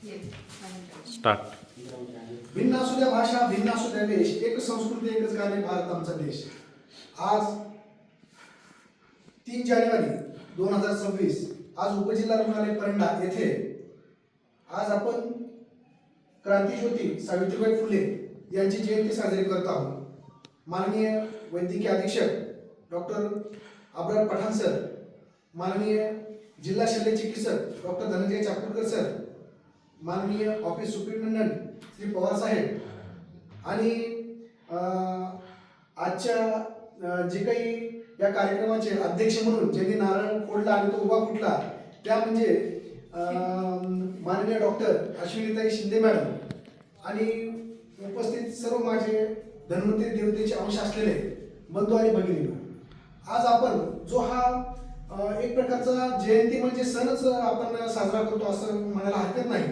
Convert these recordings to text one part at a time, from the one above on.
Start. भिन्न असू द्या भाषा, भिन्न असू द्या देश, एक संस्कृती एकच गाणे, भारत आमचा देश. आज 3 जानेवारी 2026 आज उपजिल्हा रुग्णालय परंडा येथे आज आपण क्रांतीज्योती सावित्रीबाई फुले यांची जयंती साजरी करत आहोत. माननीय वैद्यकीय अधीक्षक डॉक्टर अब्रार पठाण सर, माननीय जिल्हा शल्य चिकित्सक डॉक्टर धनंजय चाकूरकर सर, माननीय ऑफिस सुपरिटेंडंट श्री पवार साहेब आणि आजच्या जे काही या कार्यक्रमाचे अध्यक्ष म्हणून ज्यांनी नारळ फोडला आणि तो उभा फुटला त्या म्हणजे माननीय डॉक्टर अश्विनीताई शिंदे मॅडम आणि उपस्थित सर्व माझे धन्वंतरी देवतेचे अंश असलेले बंधू आणि भगिनी. आज आपण जो हा एक प्रकारचा जयंती म्हणजे सणच आपण साजरा करतो असं म्हणायला हरकत नाही,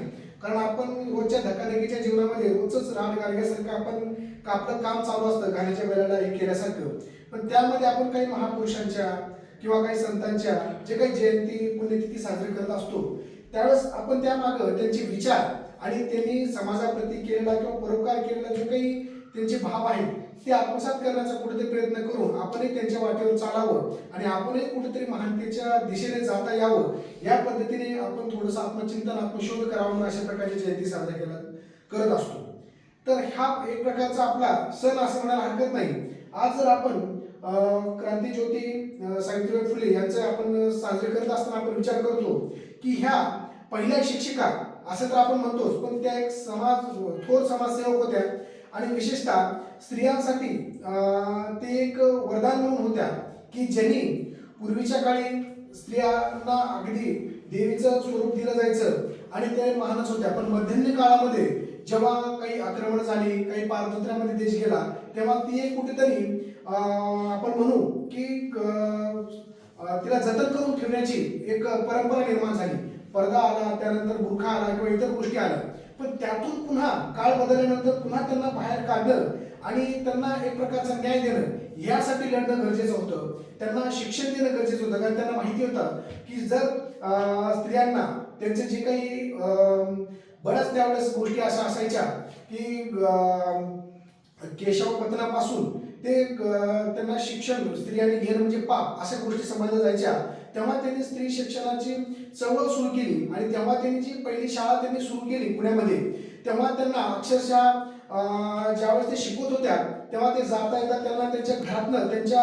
कारण आपण रोजच्या धकाधकीच्या जीवनामध्ये रोजच रान गाडग्यासारखं आपण आपलं काम चालू असतं गाण्याच्या वेळेला हे केल्यासारखं, पण त्यामध्ये आपण काही महापुरुषांच्या किंवा काही संतांच्या जे काही जयंती पुण्यतिथी साजरी करत असतो त्यावेळेस आपण त्यामागं त्यांचे विचार आणि त्यांनी समाजाप्रती केलेला किंवा परोपकार केलेला जो काही त्यांचे भाव आहेत ते आत्मसात करण्याचा कुठेतरी प्रयत्न करून आपणही त्यांच्या वाटेवर चालावं आणि आपणही कुठेतरी महानतेच्या दिशेने जाता यावं या पद्धतीने आपण थोडंसं आत्मचिंतन आत्मशोध करावं म्हणून अशा प्रकारची जयंती साजरा करत असतो. तर हा एक प्रकारचा आपला सण असं म्हणायला हरकत नाही. आज जर आपण क्रांतीज्योती सावित्रीबाई फुले यांचं आपण साजरे करत असताना आपण विचार करतो की ह्या पहिल्या शिक्षिका असं तर आपण म्हणतोच, पण त्या एक थोर समाजसेवक होत्या आणि विशेषतः स्त्रियांसाठी ते एक वरदान म्हणून होत्या की ज्यांनी पूर्वीच्या काळी स्त्रियांना अगदी देवीचं स्वरूप दिलं जायचं आणि ते महानच होत्या, पण मध्यंतरी काळामध्ये जेव्हा काही आक्रमण झाली, काही पारतंत्र्यामध्ये देश गेला, तेव्हा ती एक कुठेतरी आपण म्हणू की तिला जतन करून ठेवण्याची एक परंपरा निर्माण झाली. पडदा आला, त्यानंतर बुरखा आला किंवा इतर गोष्टी आल्या, पण त्यातून पुन्हा काळ बदलल्यानंतर पुन्हा त्यांना बाहेर काढणं आणि त्यांना एक प्रकारचा न्याय देणं यासाठी लढणं गरजेचं होतं. त्यांना शिक्षण देणं गरजेचं होतं, कारण त्यांना माहिती होतं की जर स्त्रियांना त्यांचे जे काही बऱ्याच त्यावेळेस गोष्टी अशा असायच्या की केशवपतनापासून ते त्यांना शिक्षण स्त्रियांनी घेणं म्हणजे पाप अशा गोष्टी समजल्या जायच्या. तेव्हा त्यांनी स्त्री शिक्षणाची चळवळ सुरू केली आणि तेव्हा त्यांनी जी पहिली शाळा त्यांनी सुरू केली पुण्यामध्ये, तेव्हा त्यांना अक्षरशः ज्यावेळेस ते शिकवत होत्या तेव्हा ते जाता येता त्यांना त्यांच्या घरातनं त्यांच्या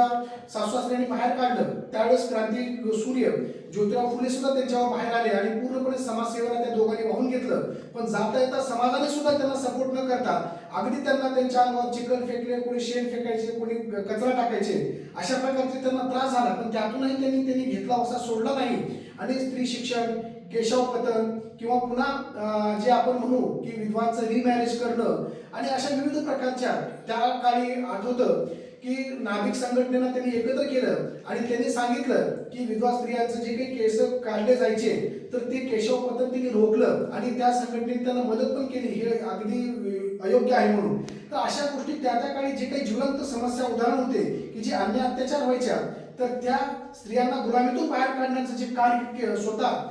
सासूसासऱ्यांनी बाहेर काढलं. त्यावेळेस क्रांती सूर्य ज्योतिराव फुले सुद्धा त्यांच्यावर बाहेर आले आणि पूर्णपणे समाजसेवेला त्या दोघांनी वाहून घेतलं, पण जाता येता समाजाने सुद्धा त्यांना सपोर्ट न करता अगदी त्यांना त्यांच्या अंगावर चिखल फेकले, कोणी शेण फेकायचे, कोणी कचरा टाकायचे, अशा प्रकारचे त्यांना त्रास झाला, पण त्यातूनही त्यांनी घेतला असा सोडला नाही आणि स्त्री शिक्षण, केशवपतन किंवा पुन्हा जे आपण म्हणू की विधवांचं रिमॅरेज करणं आणि अशा विविध प्रकारच्या त्या काळी आठवतं की नाभिक संघटनेनं त्यांनी एकत्र केलं आणि त्यांनी सांगितलं की विधवा स्त्रियांचं जे काही केस काढले जायचे तर ते केशवपतन त्यांनी रोखलं आणि त्या संघटनेने त्यांना मदत पण केली, हे अगदी अयोग्य आहे म्हणून. तर अशा गोष्टी त्या काळी जे काही जिवंत समस्या उदाहरण होते की जे अन्याय अत्याचार व्हायच्या, तर त्या स्त्रियांना गुलामीतून बाहेर काढण्याचं जे कार्य स्वतः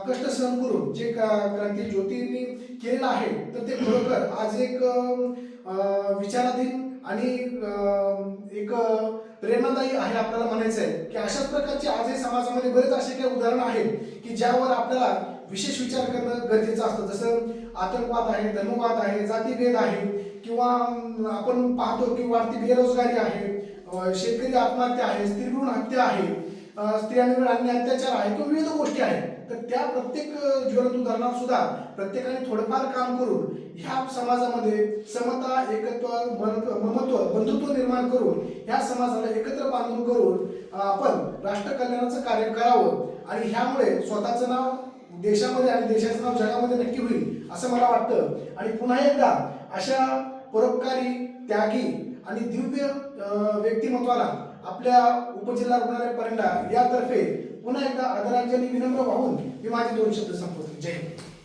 कष्ट सहन करून जे क्रांती ज्योतींनी केलेलं आहे, तर ते खरोखर आज एक विचाराधीन आणि एक प्रेरणादायी आहे आपल्याला म्हणायचं आहे की अशाच प्रकारचे आजही समाजामध्ये बरेच असे काही उदाहरण आहेत की ज्यावर आपल्याला विशेष विचार करणं गरजेचं असतं. जसं आतंकवाद आहे, धर्मवाद आहे, जातीभेद आहे किंवा आपण पाहतो की वाढती बेरोजगारी आहे, शेतकरी आत्महत्या आहे, स्त्रीभ्रूण हत्या आहे, स्त्रियांवर अन्याय अत्याचार आहे किंवा विविध गोष्टी आहेत. तर त्या प्रत्येक ज्वलंत उदाहरणात सुद्धा प्रत्येकाने थोडंफार काम करून ह्या समाजामध्ये समता, एकत्व, ममत्व, बंधुत्व निर्माण करून ह्या समाजाला एकत्र बांधून करून आपण राष्ट्र कल्याणाचं कार्य करावं आणि ह्यामुळे स्वतःचं नाव देशामध्ये आणि देशाचं नाव जगामध्ये नक्की होईल असं मला वाटतं. आणि पुन्हा एकदा अशा परोपकारी, त्यागी आणि दिव्य व्यक्तिमत्वाला आपल्या उपजिल्हा रुग्णालय परंडा यातर्फे पुन्हा एकदा आदरांजली विनम्र वाहून मी माझे 2 शब्द संपवतो. जय हिंद.